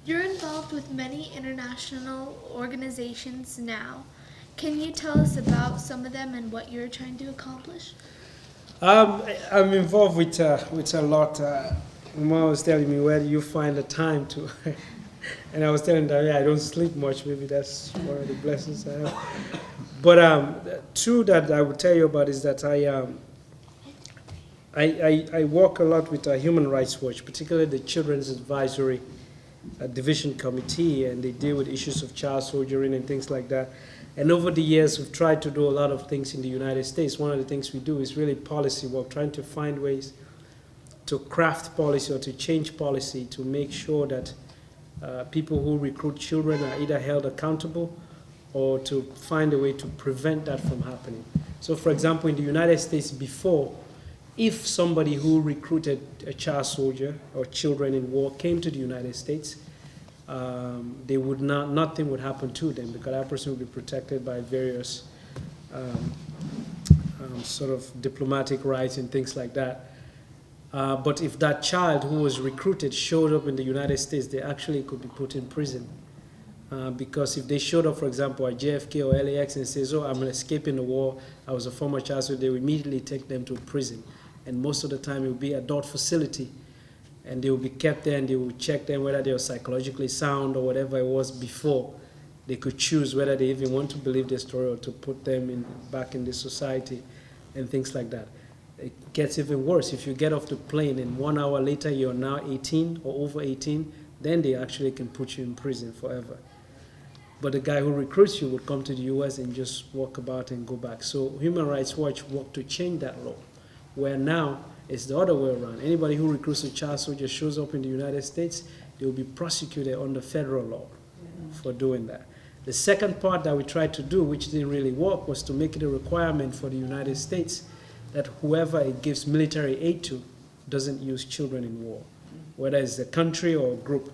You're involved with many international organizations now. Can you tell us about some of them and what you're trying to accomplish? I'm involved with a lot. Mama was telling me, where do you find the time to? And I was telling her, yeah, I don't sleep much. Maybe that's one of the blessings I have. But two that I would tell you about is that I work a lot with Human Rights Watch, particularly the Children's Advisory Division Committee, and they deal with issues of child soldiering and things like that. And over the years, we've tried to do a lot of things in the United States. One of the things we do is really policy work, trying to find ways to craft policy or to change policy to make sure that people who recruit children are either held accountable or to find a way to prevent that from happening. So, for example, in the United States before, if somebody who recruited a child soldier or children in war came to the United States, they would not, nothing would happen to them because that person would be protected by various sort of diplomatic rights and things like that. But if that child who was recruited showed up in the United States, they actually could be put in prison. Because if they showed up, for example, at JFK or LAX and says, oh, I'm escaping the war, I was a former child soldier, they would immediately take them to prison. And most of the time it would be an adult facility. And they will be kept there and they will check them whether they are psychologically sound or whatever it was before. They could choose whether they even want to believe their story or to put them back in the society and things like that. It gets even worse. If you get off the plane and 1 hour later you're now 18 or over 18, then they actually can put you in prison forever. But the guy who recruits you would come to the US and just walk about and go back. So Human Rights Watch worked to change that law, where now it's the other way around. Anybody who recruits a child soldier shows up in the United States, they will be prosecuted under federal law for doing that. The second part that we tried to do, which didn't really work, was to make it a requirement for the United States that whoever it gives military aid to doesn't use children in war, whether it's a country or a group.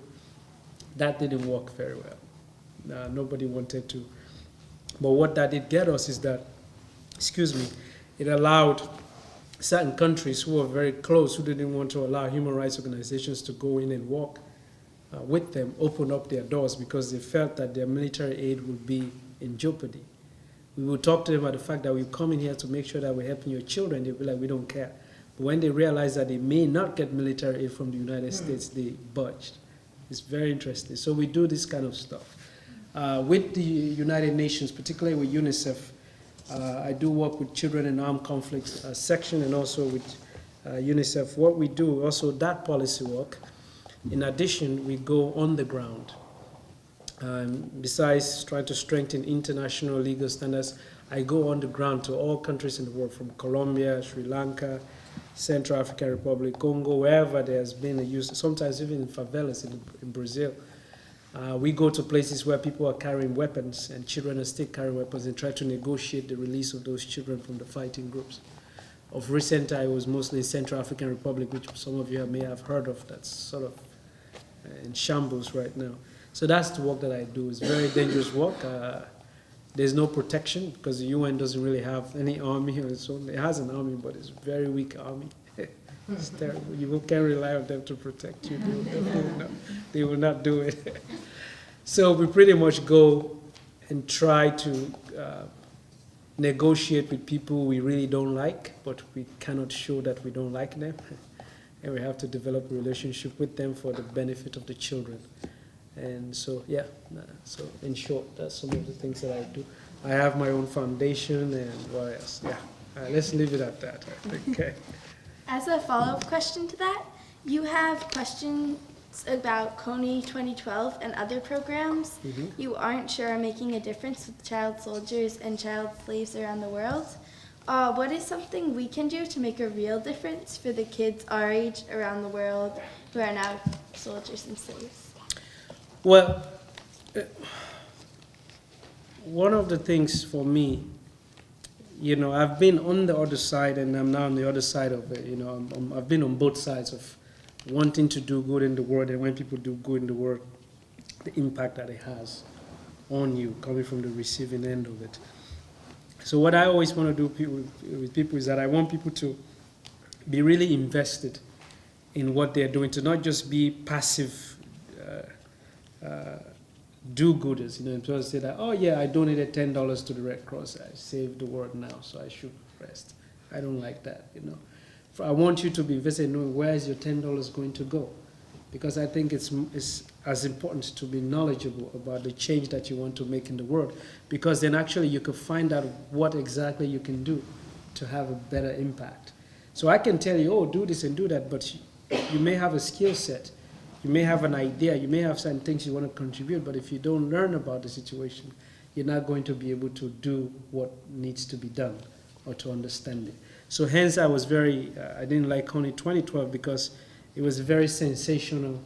That didn't work very well. Nobody wanted to. But what that did get us is that, it allowed certain countries who were very close, who didn't want to allow human rights organizations to go in and work with them, open up their doors because they felt that their military aid would be in jeopardy. We would talk to them about the fact that we come in here to make sure that we're helping your children. They'd be like, we don't care. But when they realized that they may not get military aid from the United States, they budged. It's very interesting. So we do this kind of stuff. With the United Nations, particularly with UNICEF, I do work with Children in Armed Conflicts section and also with UNICEF. What we do, also that policy work, in addition, we go on the ground. Besides trying to strengthen international legal standards, I go on the ground to all countries in the world, from Colombia, Sri Lanka, Central African Republic, Congo, wherever there has been a use, sometimes even in favelas in Brazil. We go to places where people are carrying weapons and children are still carrying weapons and try to negotiate the release of those children from the fighting groups. Of recent, I was mostly in Central African Republic, which some of you may have heard of. That's sort of in shambles right now. So that's the work that I do. It's very dangerous work. There's no protection because the UN doesn't really have any army. It has an army, but it's a very weak army. It's terrible. You can't rely on them to protect you. They will not do it. So we pretty much go and try to negotiate with people we really don't like, but we cannot show that we don't like them. And we have to develop a relationship with them for the benefit of the children. And so, yeah, so in short, that's some of the things that I do. I have my own foundation and what else? Yeah, let's leave it at that, I think. Okay. As a follow-up question to that, you have questions about CONY 2012 and other programs you aren't sure are making a difference with child soldiers and child slaves around the world. What is something we can do to make a real difference for the kids our age around the world who are now soldiers and slaves? Well, one of the things for me, I've been on the other side and I'm now on the other side of it. I've been on both sides of wanting to do good in the world, and when people do good in the world, the impact that it has on you coming from the receiving end of it. So what I always want to do with people is that I want people to be really invested in what they're doing, to not just be passive do-gooders, you know, and people say that, oh yeah, I donated $10 to the Red Cross, I saved the world now, so I should rest. I don't like that, you know. I want you to be invested in knowing where is your $10 going to go, because I think it's as important to be knowledgeable about the change that you want to make in the world, because then actually you could find out what exactly you can do to have a better impact. So I can tell you, oh, do this and do that, but you may have a skill set. You may have an idea, you may have certain things you want to contribute, but if you don't learn about the situation, you're not going to be able to do what needs to be done or to understand it. So hence I was I didn't like Coney 2012 because it was a very sensational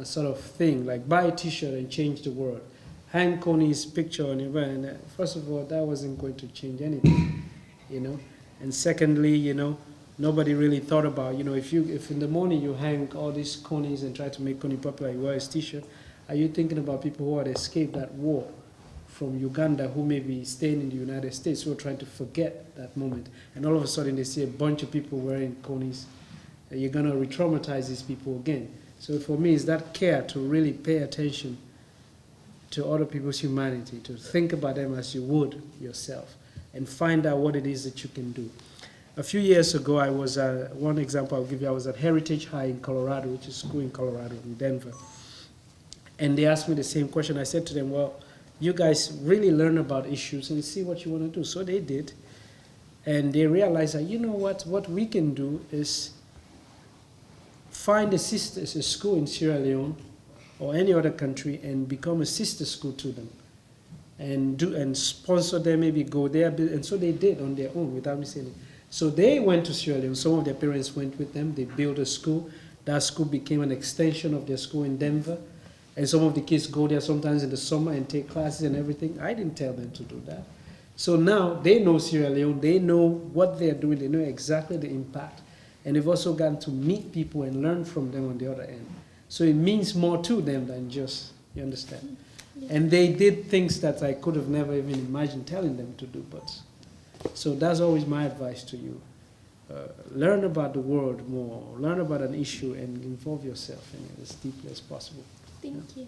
sort of thing, like buy a t-shirt and change the world. Hang Coney's picture on your wall, and first of all, that wasn't going to change anything, you know. And secondly, you know, nobody really thought about, you know, if in the morning you hang all these conies and try to make Coney popular, you wear his t-shirt, are you thinking about people who had escaped that war from Uganda, who may be staying in the United States, who are trying to forget that moment, and all of a sudden they see a bunch of people wearing conies, and you're going to re-traumatize these people again. So for me, it's that care to really pay attention to other people's humanity, to think about them as you would yourself, and find out what it is that you can do. A few years ago, I was, one example I'll give you, I was at Heritage High in Colorado, which is a school in Colorado, in Denver. And they asked me the same question. I said to them, well, you guys really learn about issues and see what you want to do. So they did. And they realized that, you know what we can do is find a school in Sierra Leone or any other country and become a sister school to them. And sponsor them, maybe go there. And so they did on their own without me saying it. So they went to Sierra Leone. Some of their parents went with them. They built a school. That school became an extension of their school in Denver. And some of the kids go there sometimes in the summer and take classes and everything. I didn't tell them to do that. So now they know Sierra Leone. They know what they're doing. They know exactly the impact. And they've also gotten to meet people and learn from them on the other end. So it means more to them than just, you understand? Yeah. And they did things that I could have never even imagined telling them to do, but... So that's always my advice to you. Learn about the world more, learn about an issue and involve yourself in it as deeply as possible. Thank you.